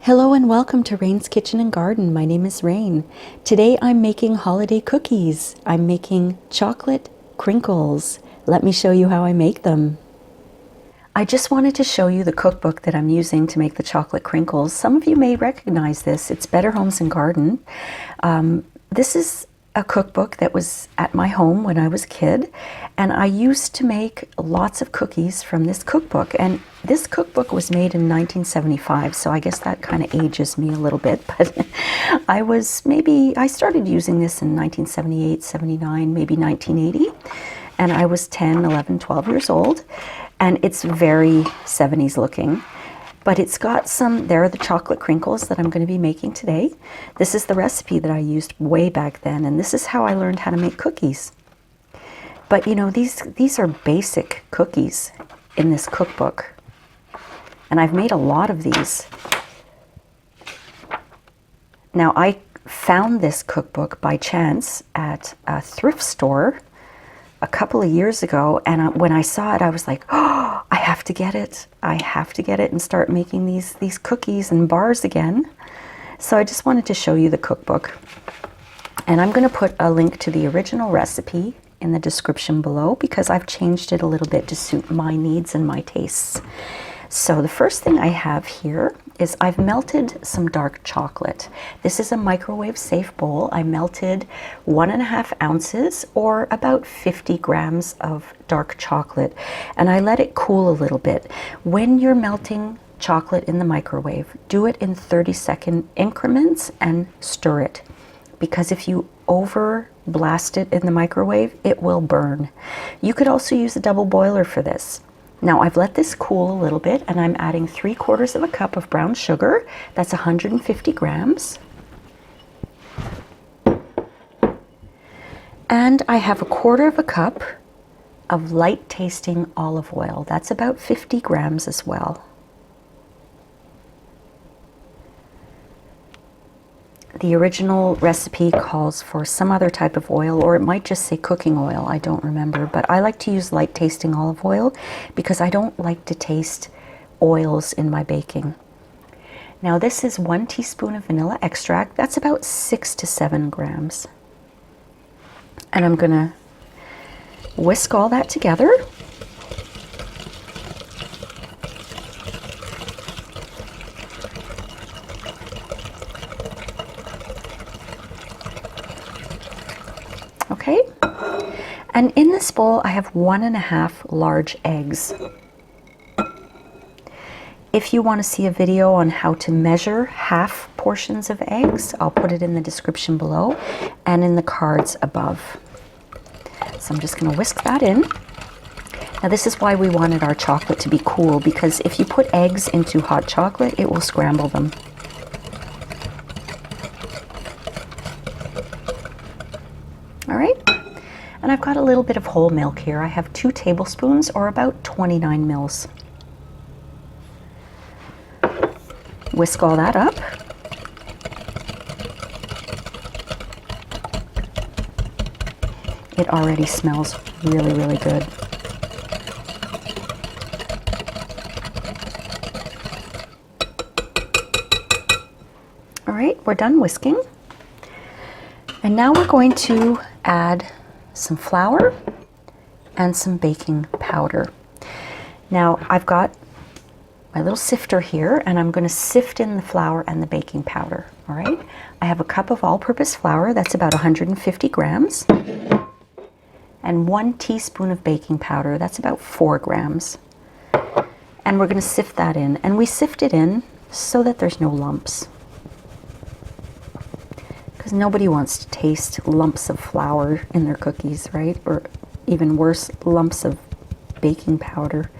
Hello and welcome to Rain's Kitchen and Garden. My name is Rain. Today I'm making holiday cookies. I'm making chocolate crinkles. Let me show you how I make them. I just wanted to show you the cookbook that I'm using to make the chocolate crinkles. Some of you may recognize this. It's Better Homes and Garden. This is a cookbook that was at my home when I was a kid, and I used to make lots of cookies from this cookbook. And this cookbook was made in 1975, so I guess that kind of ages me a little bit, but I started using this in 1978, 79, maybe 1980, and I was 10, 11, 12 years old, and it's very 70s looking. But it's got there are the chocolate crinkles that I'm going to be making today. This is the recipe that I used way back then, and this is how I learned how to make cookies. But you know, these are basic cookies in this cookbook. And I've made a lot of these. Now, I found this cookbook by chance at a thrift store a couple of years ago, and when I saw it, I was like, oh, I have to get it. I have to get it and start making these cookies and bars again. So I just wanted to show you the cookbook. And I'm going to put a link to the original recipe in the description below because I've changed it a little bit to suit my needs and my tastes. So the first thing I have here is I've melted some dark chocolate. This is a microwave safe bowl. I melted 1.5 ounces or about 50 grams of dark chocolate, and I let it cool a little bit. When you're melting chocolate in the microwave, do it in 30-second increments and stir it, because if you over blast it in the microwave, it will burn. You could also use a double boiler for this. Now I've let this cool a little bit, and I'm adding 3/4 cup of brown sugar. That's 150 grams. And I have 1/4 cup of light tasting olive oil. That's about 50 grams as well. The original recipe calls for some other type of oil, or it might just say cooking oil, I don't remember, but I like to use light tasting olive oil because I don't like to taste oils in my baking. Now this is 1 teaspoon of vanilla extract. That's about 6 to 7 grams. And I'm gonna whisk all that together. Okay, and in this bowl I have 1.5 large eggs. If you want to see a video on how to measure half portions of eggs, I'll put it in the description below and in the cards above. So I'm just going to whisk that in. Now this is why we wanted our chocolate to be cool, because if you put eggs into hot chocolate, it will scramble them. All right, and I've got a little bit of whole milk here. I have 2 tablespoons or about 29 mils. Whisk all that up. It already smells really, really good. All right, we're done whisking. And now we're going to add some flour and some baking powder. Now I've got my little sifter here, and I'm going to sift in the flour and the baking powder. All right, I have a cup of all-purpose flour. That's about 150 grams. And 1 teaspoon of baking powder. That's about 4 grams. And we're going to sift that in. And we sift it in so that there's no lumps, because nobody wants to taste lumps of flour in their cookies, right? Or even worse, lumps of baking powder.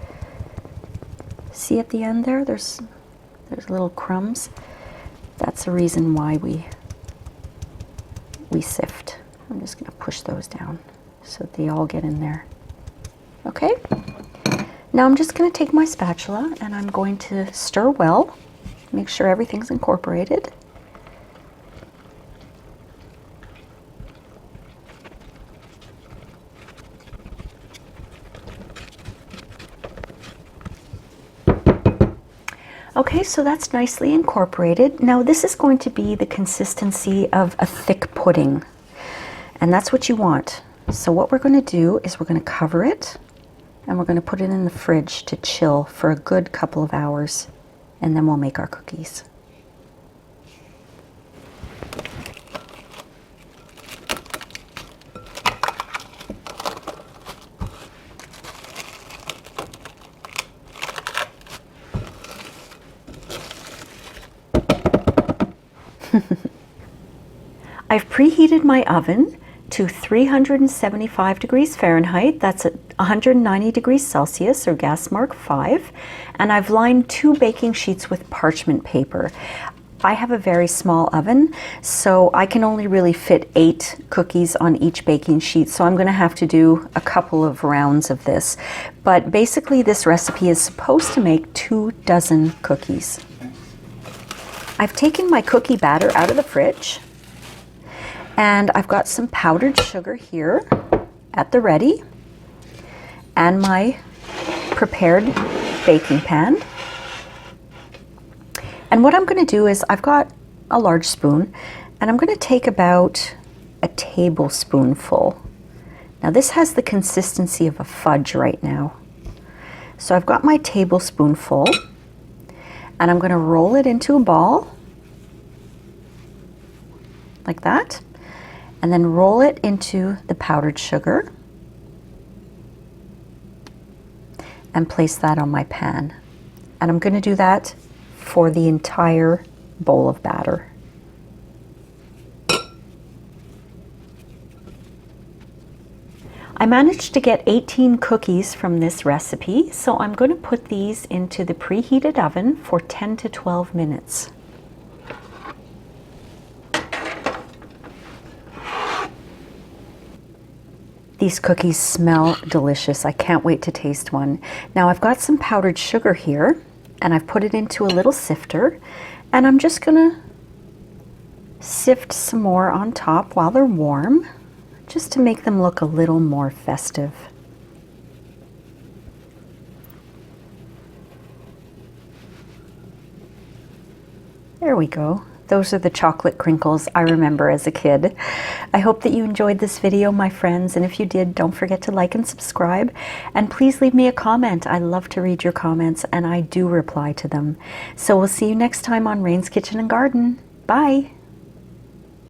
See at the end there, there's little crumbs. That's the reason why we sift. I'm just going to push those down so that they all get in there. Okay? Now I'm just going to take my spatula and I'm going to stir well, make sure everything's incorporated. Okay, so that's nicely incorporated. Now this is going to be the consistency of a thick pudding, and that's what you want. So what we're going to do is we're going to cover it, and we're going to put it in the fridge to chill for a good couple of hours, and then we'll make our cookies. I've preheated my oven to 375 degrees Fahrenheit, that's at 190 degrees Celsius, or gas mark 5, and I've lined 2 baking sheets with parchment paper. I have a very small oven, so I can only really fit 8 cookies on each baking sheet, so I'm going to have to do a couple of rounds of this. But basically this recipe is supposed to make 2 dozen cookies. I've taken my cookie batter out of the fridge, and I've got some powdered sugar here at the ready, and my prepared baking pan. And what I'm going to do is I've got a large spoon, and I'm going to take about a tablespoonful. Now this has the consistency of a fudge right now. So I've got my tablespoonful, and I'm going to roll it into a ball like that, and then roll it into the powdered sugar and place that on my pan. And I'm going to do that for the entire bowl of batter. I managed to get 18 cookies from this recipe, so I'm going to put these into the preheated oven for 10 to 12 minutes. These cookies smell delicious. I can't wait to taste one. Now I've got some powdered sugar here, and I've put it into a little sifter, and I'm just gonna sift some more on top while they're warm, just to make them look a little more festive. There we go. Those are the chocolate crinkles I remember as a kid. I hope that you enjoyed this video, my friends, and if you did, don't forget to like and subscribe, and please leave me a comment. I love to read your comments, and I do reply to them. So we'll see you next time on Rain's Kitchen and Garden. Bye!